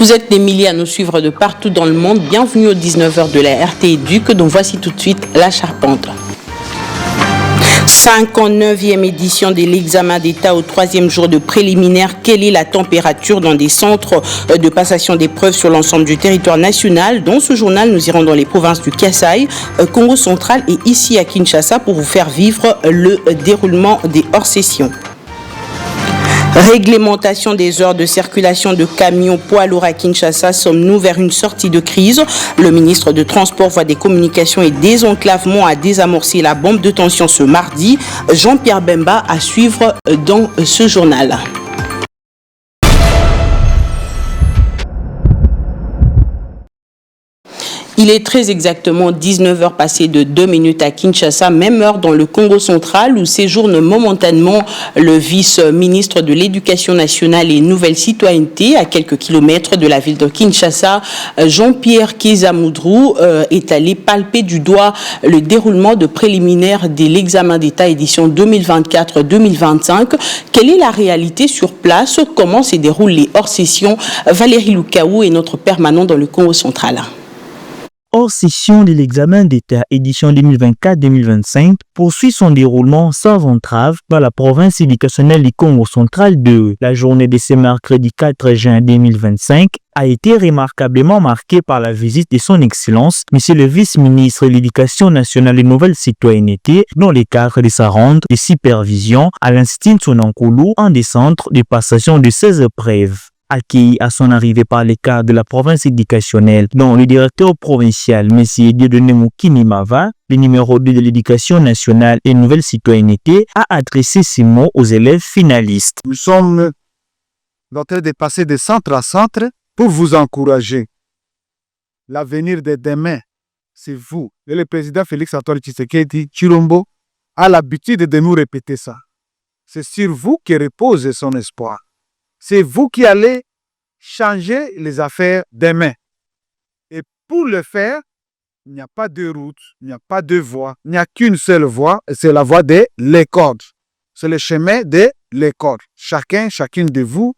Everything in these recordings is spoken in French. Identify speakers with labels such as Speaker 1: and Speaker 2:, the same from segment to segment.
Speaker 1: Vous êtes des milliers à nous suivre de partout dans le monde. Bienvenue aux 19h de la RT-Éduc, dont voici tout de suite la charpente. 59e édition de l'examen d'État au 3e jour de préliminaire. Quelle est la température dans des centres de passation d'épreuves sur l'ensemble du territoire national? Dans ce journal, nous irons dans les provinces du Kasaï, Congo central et ici à Kinshasa pour vous faire vivre le déroulement des hors-sessions. Réglementation des heures de circulation de camions poids lourds à Kinshasa. Sommes-nous vers une sortie de crise? Le ministre de Transport, Voies des Communications et Désenclavement a désamorcé la bombe de tension ce mardi. Jean-Pierre Bemba à suivre dans ce journal. Il est très exactement 19h passées de 2 minutes à Kinshasa, même heure dans le Congo central où séjourne momentanément le vice-ministre de l'Éducation nationale et Nouvelle Citoyenneté à quelques kilomètres de la ville de Kinshasa. Jean-Pierre Kezamoudrou est allé palper du doigt le déroulement de préliminaire de l'examen d'État édition 2024-2025. Quelle est la réalité sur place? Comment se déroulent les hors-sessions? Valérie Lukaou est notre permanent dans le Congo central.
Speaker 2: Hors session de l'examen d'État édition 2024-2025 poursuit son déroulement sans entrave dans la province éducationnelle du Congo central 2. La journée de ce mercredi 4 juin 2025 a été remarquablement marquée par la visite de son Excellence, Monsieur le vice-ministre de l'Éducation nationale et Nouvelle Citoyenneté, dans le cadre de sa ronde de supervision à l'Institut Sonankoulou, un des centres de passation de 16 épreuves. Accueilli à son arrivée par les cadres de la province éducationnelle, dont le directeur provincial, M. Dieudonné Mava, le numéro 2 de l'éducation nationale et nouvelle citoyenneté, a adressé ces mots aux élèves finalistes.
Speaker 3: Nous sommes en train de passer de centre à centre pour vous encourager. L'avenir de demain, c'est vous. Et le président Félix Antoine Tshisekedi Tshilombo a l'habitude de nous répéter ça. C'est sur vous que repose son espoir. C'est vous qui allez changer les affaires demain. Et pour le faire, il n'y a pas de route, il n'y a pas de voie, il n'y a qu'une seule voie, et c'est la voie de l'école. C'est le chemin de l'école. Chacune de vous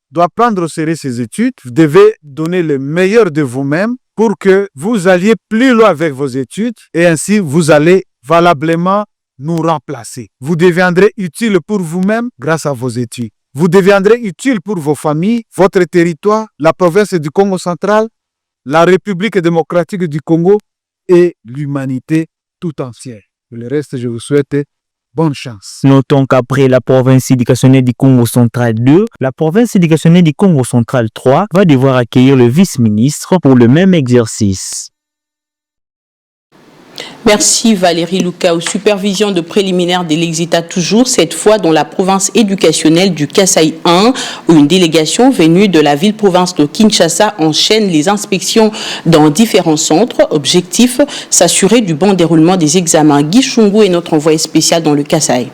Speaker 3: doit prendre au sérieux ses études. Vous devez donner le meilleur de vous-même pour que vous alliez plus loin avec vos études et ainsi vous allez valablement nous remplacer. Vous deviendrez utile pour vous-même grâce à vos études. Vous deviendrez utile pour vos familles, votre territoire, la province du Congo central, la République démocratique du Congo et l'humanité tout entière. Pour le reste, je vous souhaite bonne chance.
Speaker 2: Notons qu'après la province éducationnelle du Congo central 2, la province éducationnelle du Congo central 3 va devoir accueillir le vice-ministre pour le même exercice.
Speaker 1: Merci Valérie Lukaou. Supervision de préliminaire de l'État toujours, cette fois dans la province éducationnelle du Kasaï 1, où une délégation venue de la ville-province de Kinshasa enchaîne les inspections dans différents centres. Objectif, s'assurer du bon déroulement des examens. Guy Chungu est notre envoyé spécial dans le Kasaï.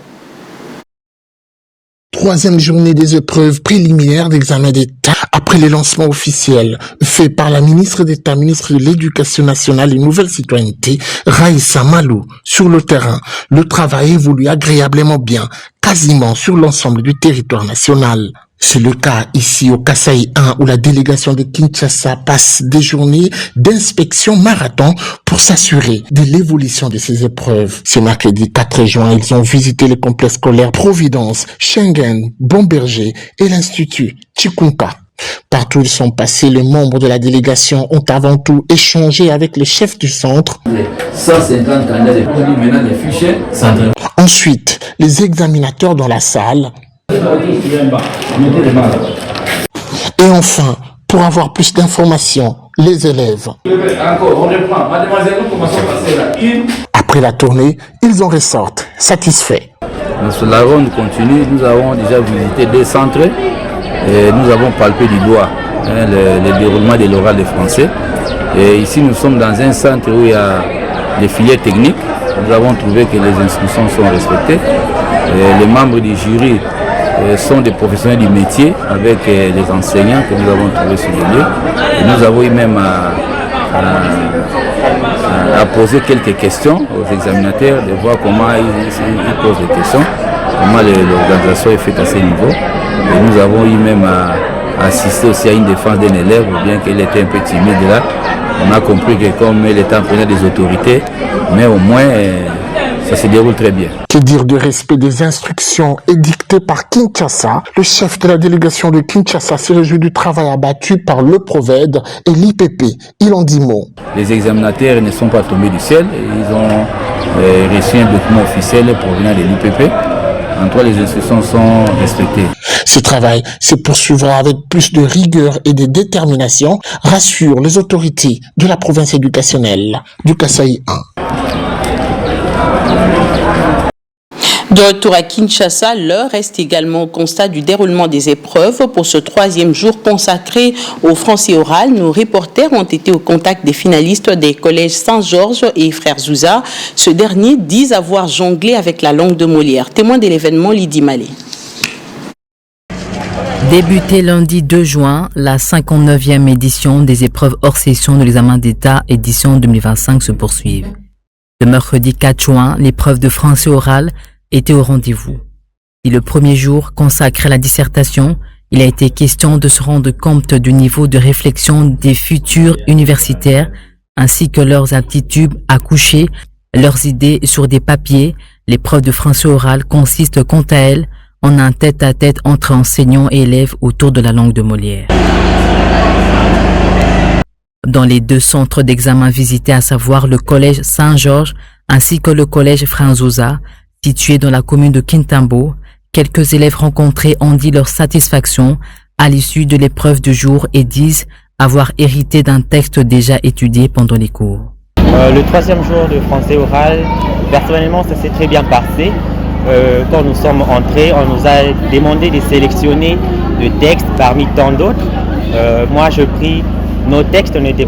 Speaker 4: Troisième journée des épreuves préliminaires d'examen d'État après le lancement officiel fait par la ministre d'État, ministre de l'Éducation nationale et Nouvelle Citoyenneté, Raïssa Malou. Sur le terrain, le travail évolue agréablement bien, quasiment sur l'ensemble du territoire national. C'est le cas ici au Kasaï 1 où la délégation de Kinshasa passe des journées d'inspection marathon pour s'assurer de l'évolution de ces épreuves. Ce mercredi 4 juin, ils ont visité les complexes scolaires Providence, Schengen, Bomberger et l'Institut Chikunka. Partout où ils sont passés, les membres de la délégation ont avant tout échangé avec les chefs du centre.
Speaker 5: 150 candidats de maintenant les fichiers.
Speaker 4: Ensuite, les examinateurs dans la salle. Et enfin, pour avoir plus d'informations, les élèves. Après la tournée, ils en ressortent satisfaits.
Speaker 5: La ronde continue, nous avons déjà visité des centres et nous avons palpé du doigt le déroulement de l'oral de français. Et ici, nous sommes dans un centre où il y a les filières techniques. Nous avons trouvé que les instructions sont respectées. Et les membres du jury sont des professionnels du métier avec les enseignants que nous avons trouvés sur le lieu. Et nous avons eu même à poser quelques questions aux examinateurs, de voir comment ils posent des questions, comment l'organisation est faite à ce niveau. Et nous avons eu même assisté aussi à une défense d'un élève, bien qu'elle était un peu timide là. On a compris que comme elle était en présence des autorités, mais au moins ça se déroule très bien.
Speaker 4: Que dire du respect des instructions édictées par Kinshasa? Le chef de la délégation de Kinshasa s'est réjoui du travail abattu par le Proved et l'IPP. Il en dit mot.
Speaker 5: Les examinateurs ne sont pas tombés du ciel. Ils ont reçu un document officiel provenant de l'IPP. En tout cas, les instructions sont respectées.
Speaker 4: Ce travail se poursuivra avec plus de rigueur et de détermination, rassurent les autorités de la province éducationnelle du Kasaï 1.
Speaker 1: De retour à Kinshasa, l'heure reste également au constat du déroulement des épreuves pour ce troisième jour consacré au français oral. Nos reporters ont été au contact des finalistes des collèges Saint-Georges et Frères Zouza. Ce dernier disent avoir jonglé avec la langue de Molière. Témoin de l'événement, Lydie Malé.
Speaker 6: Débuté lundi 2 juin, la 59e édition des épreuves hors session de l'examen d'État édition 2025 se poursuivent. Le mercredi 4 juin, l'épreuve de français oral était au rendez-vous. Et le premier jour consacré à la dissertation, il a été question de se rendre compte du niveau de réflexion des futurs universitaires ainsi que leurs aptitudes à coucher leurs idées sur des papiers. L'épreuve de français oral consiste quant à elle en un tête-à-tête entre enseignants et élèves autour de la langue de Molière. Dans les deux centres d'examen visités, à savoir le collège Saint-Georges ainsi que le collège Frères Zouza, situé dans la commune de Kintambo, quelques élèves rencontrés ont dit leur satisfaction à l'issue de l'épreuve du jour et disent avoir hérité d'un texte déjà étudié pendant les cours.
Speaker 7: Le troisième jour de français oral, personnellement, ça s'est très bien passé. Quand nous sommes entrés, on nous a demandé de sélectionner des textes parmi tant d'autres. Moi, je pris, nos textes n'avaient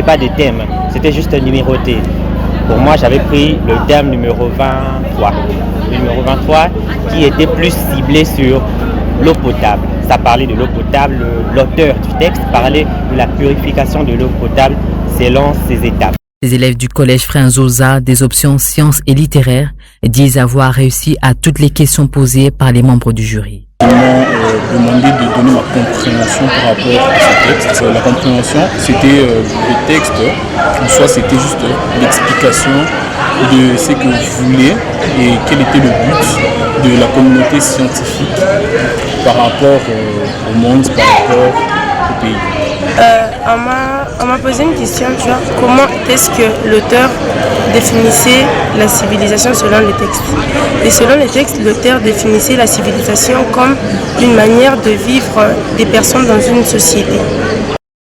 Speaker 7: pas de thème, c'était juste numéroté. Pour moi, j'avais pris le thème numéro 23. Le numéro 23 qui était plus ciblé sur l'eau potable. Ça parlait de l'eau potable, l'auteur du texte parlait de la purification de l'eau potable selon ses étapes.
Speaker 6: Les élèves du collège Frères Zouza des options sciences et littéraires disent avoir réussi à toutes les questions posées par les membres du jury.
Speaker 8: Ils m'ont demandé de donner ma compréhension par rapport à ce texte. La compréhension, c'était le texte, en soi c'était juste l'explication de ce que vous vouliez et quel était le but de la communauté scientifique par rapport au monde, par rapport au pays.
Speaker 9: On m'a posé une question, tu vois, comment est-ce que l'auteur définissait la civilisation selon les textes. Et selon les textes, l'auteur définissait la civilisation comme une manière de vivre des personnes dans une société.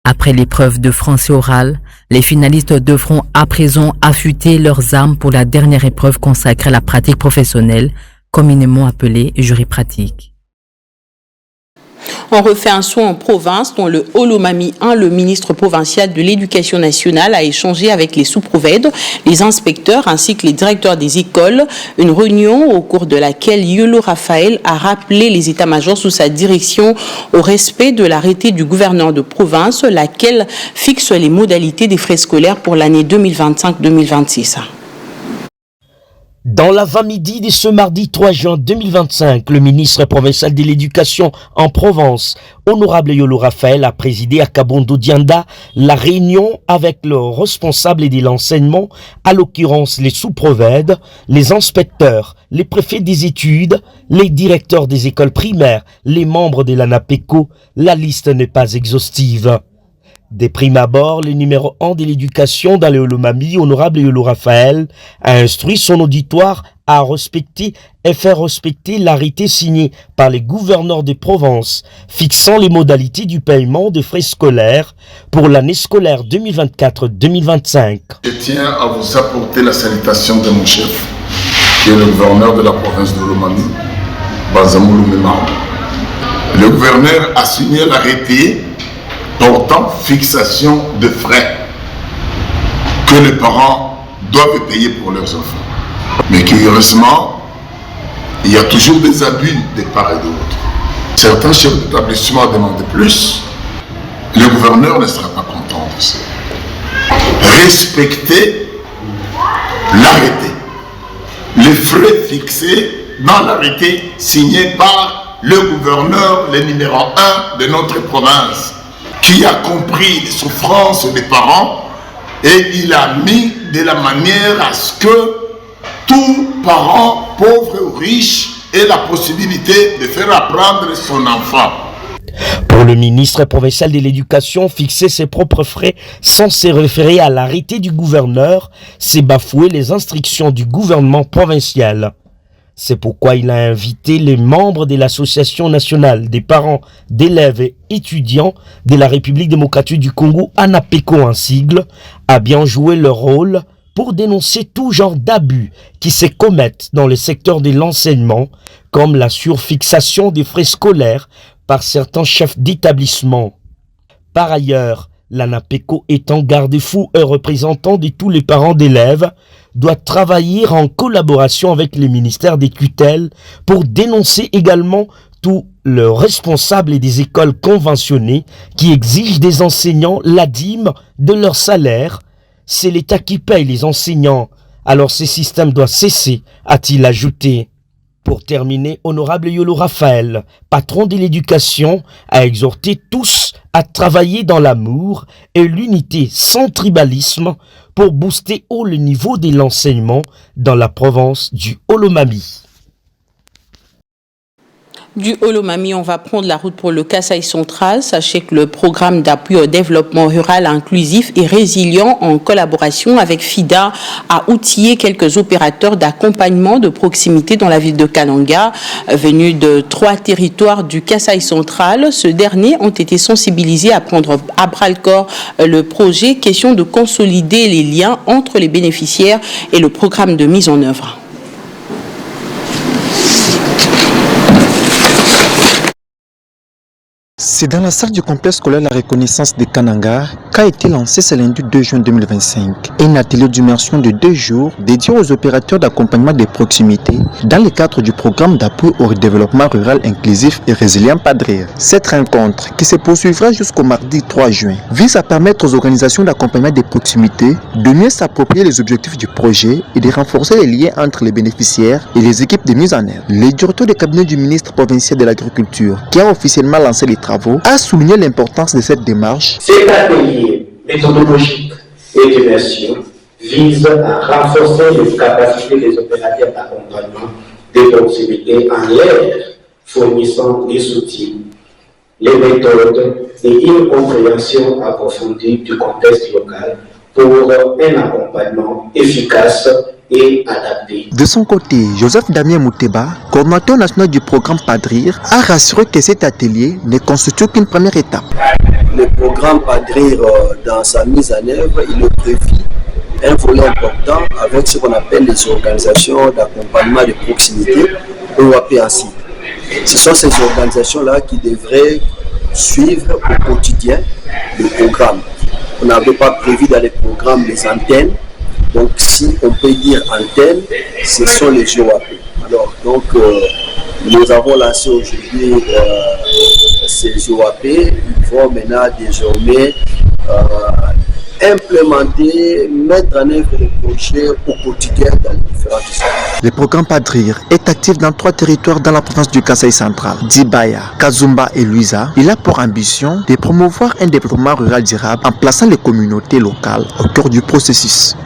Speaker 6: Après l'épreuve de français oral, les finalistes devront à présent affûter leurs armes pour la dernière épreuve consacrée à la pratique professionnelle, communément appelée jury pratique.
Speaker 1: On refait un saut en province dont le Olomami 1, le ministre provincial de l'Éducation nationale, a échangé avec les sous-provèdes, les inspecteurs ainsi que les directeurs des écoles. Une réunion au cours de laquelle Yolo Raphaël a rappelé les états-majors sous sa direction au respect de l'arrêté du gouverneur de province, laquelle fixe les modalités des frais scolaires pour l'année 2025-2026.
Speaker 10: Dans l'avant-midi de ce mardi 3 juin 2025, le ministre provincial de l'Éducation en Provence, honorable Yolo Raphaël, a présidé à Kabondo Dianda la réunion avec le responsable de l'enseignement, à l'occurrence les sous-provèdes, les inspecteurs, les préfets des études, les directeurs des écoles primaires, les membres de l'ANAPECO. La liste n'est pas exhaustive. Des primes abord, le numéro 1 de l'éducation dans le Olomami, honorable Yolo Raphaël, a instruit son auditoire à respecter et faire respecter l'arrêté signé par les gouverneurs des provinces fixant les modalités du paiement des frais scolaires pour l'année scolaire 2024-2025.
Speaker 11: Je tiens à vous apporter la salutation de mon chef, qui est le gouverneur de la province de l'Olomami, Bazamoulou Memao. Le gouverneur a signé l'arrêté portant fixation de frais que les parents doivent payer pour leurs enfants. Mais curieusement, il y a toujours des abus de part et d'autre. Certains chefs d'établissement demandent plus. Le gouverneur ne sera pas content de ça. Respectez l'arrêté. Les frais fixés dans l'arrêté signé par le gouverneur, le numéro 1 de notre province, qui a compris les souffrances des parents et il a mis de la manière à ce que tout parent, pauvre ou riche, ait la possibilité de faire apprendre son enfant.
Speaker 10: Pour le ministre provincial de l'Éducation, fixer ses propres frais sans se référer à l'arrêté du gouverneur, c'est bafouer les instructions du gouvernement provincial. C'est pourquoi il a invité les membres de l'Association nationale des parents d'élèves et étudiants de la République démocratique du Congo, ANAPECO en sigle, à bien jouer leur rôle pour dénoncer tout genre d'abus qui se commettent dans le secteur de l'enseignement, comme la surfixation des frais scolaires par certains chefs d'établissement. Par ailleurs, l'ANAPECO étant garde-fou et représentant de tous les parents d'élèves, doit travailler en collaboration avec les ministères des tutelles pour dénoncer également tous les responsables des écoles conventionnées qui exigent des enseignants la dîme de leur salaire. C'est l'État qui paye les enseignants, alors ce système doit cesser, a-t-il ajouté. Pour terminer, Honorable Yolo Raphaël, patron de l'éducation, a exhorté tous à travailler dans l'amour et l'unité sans tribalisme pour booster haut le niveau de l'enseignement dans la province du Olomami.
Speaker 1: Du Olomami, on va prendre la route pour le Kasaï central. Sachez que le programme d'appui au développement rural inclusif et résilient en collaboration avec FIDA a outillé quelques opérateurs d'accompagnement de proximité dans la ville de Kananga. Venus de 3 territoires du Kasaï central, ceux derniers ont été sensibilisés à prendre à bras-le-corps le projet, question de consolider les liens entre les bénéficiaires et le programme de mise en œuvre.
Speaker 12: C'est dans la salle du complexe scolaire La Reconnaissance de Kananga qu'a été lancé ce lundi 2 juin 2025 un atelier d'immersion de 2 jours dédié aux opérateurs d'accompagnement des proximités dans le cadre du programme d'appui au développement rural inclusif et résilient PADRIR. Cette rencontre, qui se poursuivra jusqu'au mardi 3 juin, vise à permettre aux organisations d'accompagnement des proximités de mieux s'approprier les objectifs du projet et de renforcer les liens entre les bénéficiaires et les équipes de mise en œuvre. Le directeur de cabinet du ministre provincial de l'Agriculture, qui a officiellement lancé les travaux, a souligné l'importance de cette démarche.
Speaker 13: Cet atelier méthodologique et d'immersion vise à renforcer les capacités des opérateurs d'accompagnement des proximités en leur fournissant des outils, les méthodes et une compréhension approfondie du contexte local pour un accompagnement efficace et adapté.
Speaker 12: De son côté, Joseph Damien Mouteba, coordinateur national du programme PADRIR, a rassuré que cet atelier ne constitue qu'une première étape.
Speaker 14: Le programme PADRIR, dans sa mise en œuvre, il prévit un volet important avec ce qu'on appelle les organisations d'accompagnement de proximité, OAP ainsi. Ce sont ces organisations-là qui devraient suivre au quotidien le programme. On n'avait pas prévu dans les programmes les antennes. Donc, si on peut dire antenne, ce sont les OAP. Alors, donc, nous avons lancé aujourd'hui ces OAP. Ils vont maintenant désormais implémenter, mettre en œuvre les projets au quotidien dans les différents districts.
Speaker 12: Le programme PADRIR est actif dans 3 territoires dans la province du Kasaï central, Dibaya, Kazumba et Luisa. Il a pour ambition de promouvoir un développement rural durable en plaçant les communautés locales au cœur du processus.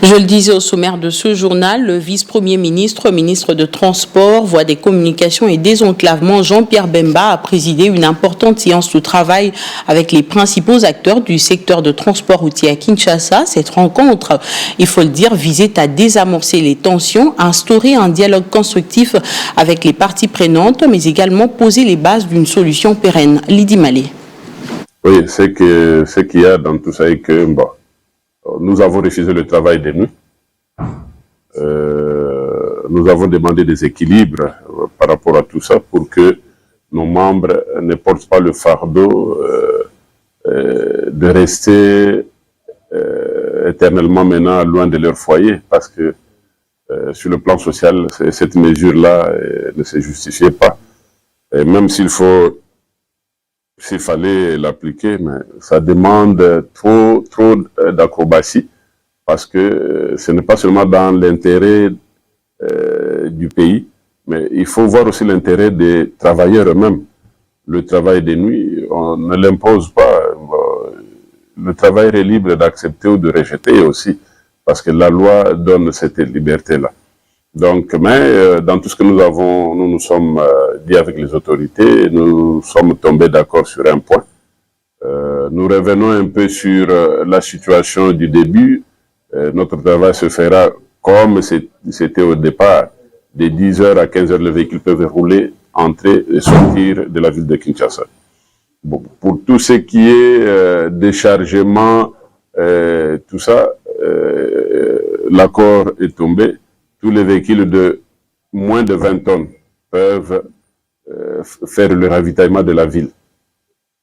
Speaker 1: Je le disais au sommaire de ce journal, le vice-premier ministre, ministre de Transport, Voies des Communications et Désenclavement, Jean-Pierre Bemba, a présidé une importante séance de travail avec les principaux acteurs du secteur de transport routier à Kinshasa. Cette rencontre, il faut le dire, visait à désamorcer les tensions, instaurer un dialogue constructif avec les parties prenantes, mais également poser les bases d'une solution pérenne. Lydie Malé.
Speaker 15: Oui, ce qu'il y a dans tout ça est que, bon, nous avons refusé le travail des nuits. Nous avons demandé des équilibres par rapport à tout ça pour que nos membres ne portent pas le fardeau de rester éternellement maintenant loin de leur foyer, parce que sur le plan social, cette mesure-là ne se justifiait pas. Et même s'il fallait l'appliquer, mais ça demande trop d'acrobatie, parce que ce n'est pas seulement dans l'intérêt du pays, mais Mais il faut voir aussi l'intérêt des travailleurs eux-mêmes. Le travail de nuit, on ne l'impose pas. Le travailleur est libre d'accepter ou de rejeter aussi, parce que la loi donne cette liberté-là. Donc, mais dans tout ce que nous nous sommes dit avec les autorités, nous sommes tombés d'accord sur un point. Nous revenons un peu sur la situation du début. Notre travail se fera comme c'était au départ. De 10h à 15h, les véhicules peuvent rouler, entrer et sortir de la ville de Kinshasa. Bon, pour tout ce qui est déchargement, tout ça, l'accord est tombé. Tous les véhicules de moins de 20 tonnes peuvent faire le ravitaillement de la ville.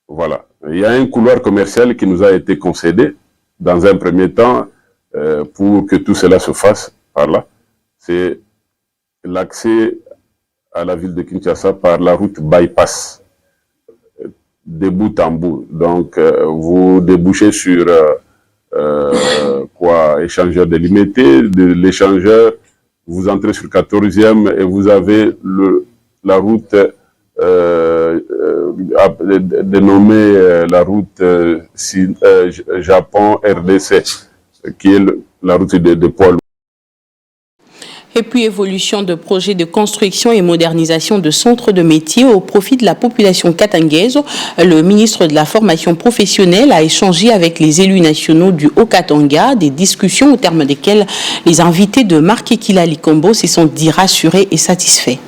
Speaker 15: Voilà. Il y a un couloir commercial qui nous a été concédé dans un premier temps pour que tout cela se fasse par là. C'est l'accès à la ville de Kinshasa par la route bypass, de bout en bout. Donc, vous débouchez sur échangeur délimité, de l'échangeur, vous entrez sur 14e et vous avez la route dénommée la route Japon-RDC, qui est la route de poids lourds.
Speaker 1: Et puis évolution de projets de construction et modernisation de centres de métiers au profit de la population katangaise. Le ministre de la formation professionnelle a échangé avec les élus nationaux du Haut-Katanga, des discussions au terme desquelles les invités de Marquekila Likombo se sont dit rassurés et satisfaits.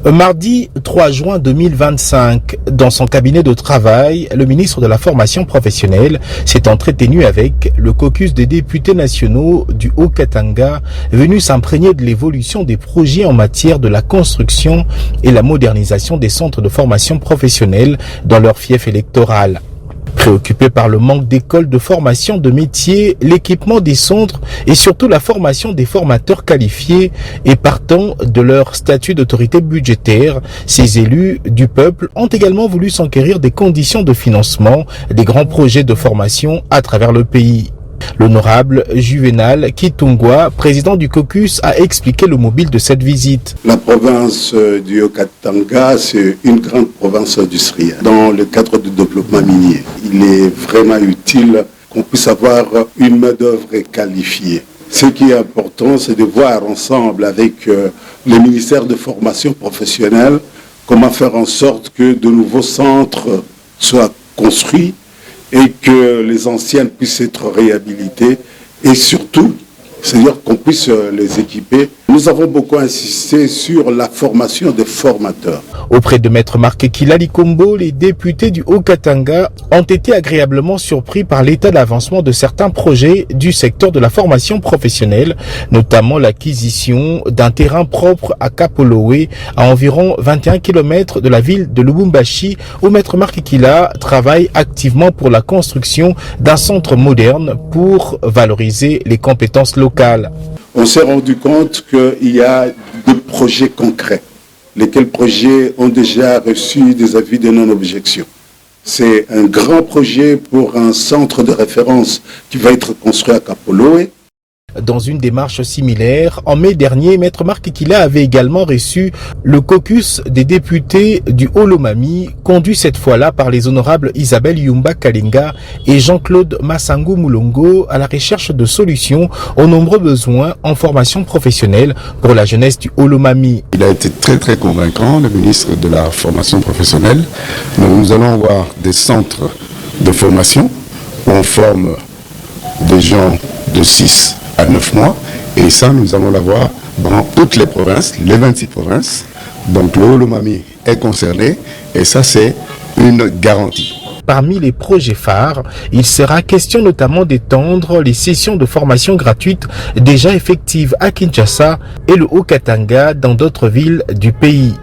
Speaker 16: Mardi 3 juin 2025, dans son cabinet de travail, le ministre de la formation professionnelle s'est entretenu avec le caucus des députés nationaux du Haut-Katanga, venu s'imprégner de l'évolution des projets en matière de la construction et la modernisation des centres de formation professionnelle dans leur fief électoral. Préoccupé par le manque d'écoles de formation de métiers, l'équipement des centres et surtout la formation des formateurs qualifiés et partant de leur statut d'autorité budgétaire, ces élus du peuple ont également voulu s'enquérir des conditions de financement des grands projets de formation à travers le pays. L'honorable Juvenal Kitungwa, président du caucus, a expliqué le mobile de cette visite.
Speaker 17: La province du Haut-Katanga, c'est une grande province industrielle. Dans le cadre du développement minier, il est vraiment utile qu'on puisse avoir une main-d'œuvre qualifiée. Ce qui est important, c'est de voir ensemble avec le ministère de formation professionnelle comment faire en sorte que de nouveaux centres soient construits et que les anciennes puissent être réhabilitées et surtout, c'est-à-dire qu'on puisse les équiper. Nous avons beaucoup insisté sur la formation des formateurs.
Speaker 16: Auprès de Maître Marquekila Likombo, les députés du Haut-Katanga ont été agréablement surpris par l'état d'avancement de certains projets du secteur de la formation professionnelle, notamment l'acquisition d'un terrain propre à Kapolowe, à environ 21 km de la ville de Lubumbashi, où Maître Marquekila travaille activement pour la construction d'un centre moderne pour valoriser les compétences locales.
Speaker 17: On s'est rendu compte qu'il y a des projets concrets, lesquels projets ont déjà reçu des avis de non-objection. C'est un grand projet pour un centre de référence qui va être construit à Kapolowe.
Speaker 16: Dans une démarche similaire, en mai dernier, Maître Marquekila avait également reçu le caucus des députés du Haut-Lomami, conduit cette fois-là par les honorables Isabelle Yumba Kalinga et Jean-Claude Massangu Moulongo, à la recherche de solutions aux nombreux besoins en formation professionnelle pour la jeunesse du Haut-Lomami.
Speaker 18: Il a été très convaincant, le ministre de la formation professionnelle. Nous allons avoir des centres de formation où on forme des gens de 6 à 9 mois, et ça nous allons l'avoir dans toutes les provinces, les 26 provinces. Donc le Haut-Lomami est concerné et ça c'est une garantie.
Speaker 16: Parmi les projets phares, il sera question notamment d'étendre les sessions de formation gratuites déjà effectives à Kinshasa et le Haut-Katanga dans d'autres villes du pays.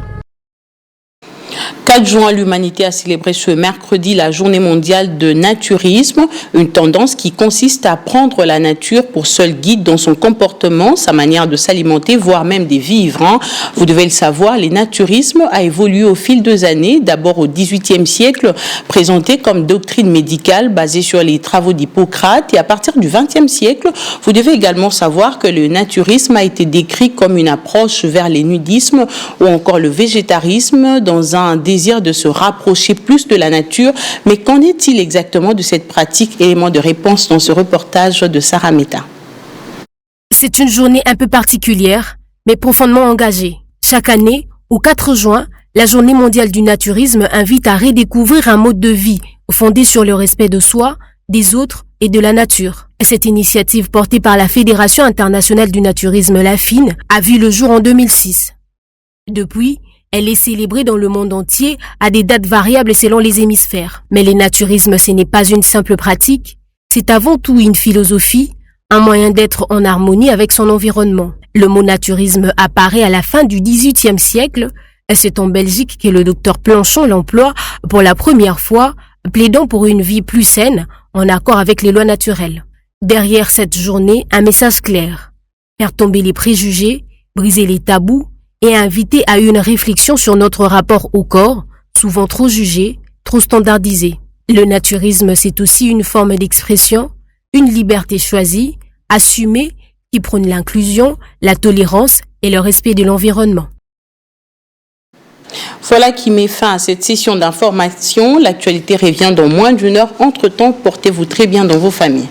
Speaker 1: 4 juin, l'humanité a célébré ce mercredi la journée mondiale de naturisme, une tendance qui consiste à prendre la nature pour seul guide dans son comportement, sa manière de s'alimenter, voire même de vivre. Vous devez le savoir, le naturisme a évolué au fil des années, d'abord au XVIIIe siècle, présenté comme doctrine médicale basée sur les travaux d'Hippocrate, et à partir du XXe siècle, vous devez également savoir que le naturisme a été décrit comme une approche vers le nudisme ou encore le végétarisme dans un désir de se rapprocher plus de la nature. Mais qu'en est-il exactement de cette pratique? Élément de réponse dans ce reportage de Sarah Meta.
Speaker 19: C'est une journée un peu particulière, mais profondément engagée. Chaque année, au 4 juin, la journée mondiale du naturisme invite à redécouvrir un mode de vie fondé sur le respect de soi, des autres et de la nature. Cette initiative portée par la Fédération internationale du naturisme, la FIN, a vu le jour en 2006. Depuis, elle est célébrée dans le monde entier à des dates variables selon les hémisphères. Mais le naturisme, ce n'est pas une simple pratique, c'est avant tout une philosophie, un moyen d'être en harmonie avec son environnement. Le mot naturisme apparaît à la fin du XVIIIe siècle, et c'est en Belgique que le docteur Planchon l'emploie pour la première fois, plaidant pour une vie plus saine, en accord avec les lois naturelles. Derrière cette journée, un message clair. Faire tomber les préjugés, briser les tabous, et inviter à une réflexion sur notre rapport au corps, souvent trop jugé, trop standardisé. Le naturisme, c'est aussi une forme d'expression, une liberté choisie, assumée, qui prône l'inclusion, la tolérance et le respect de l'environnement.
Speaker 1: Voilà qui met fin à cette session d'information. L'actualité revient dans moins d'une heure. Entre-temps, portez-vous très bien dans vos familles.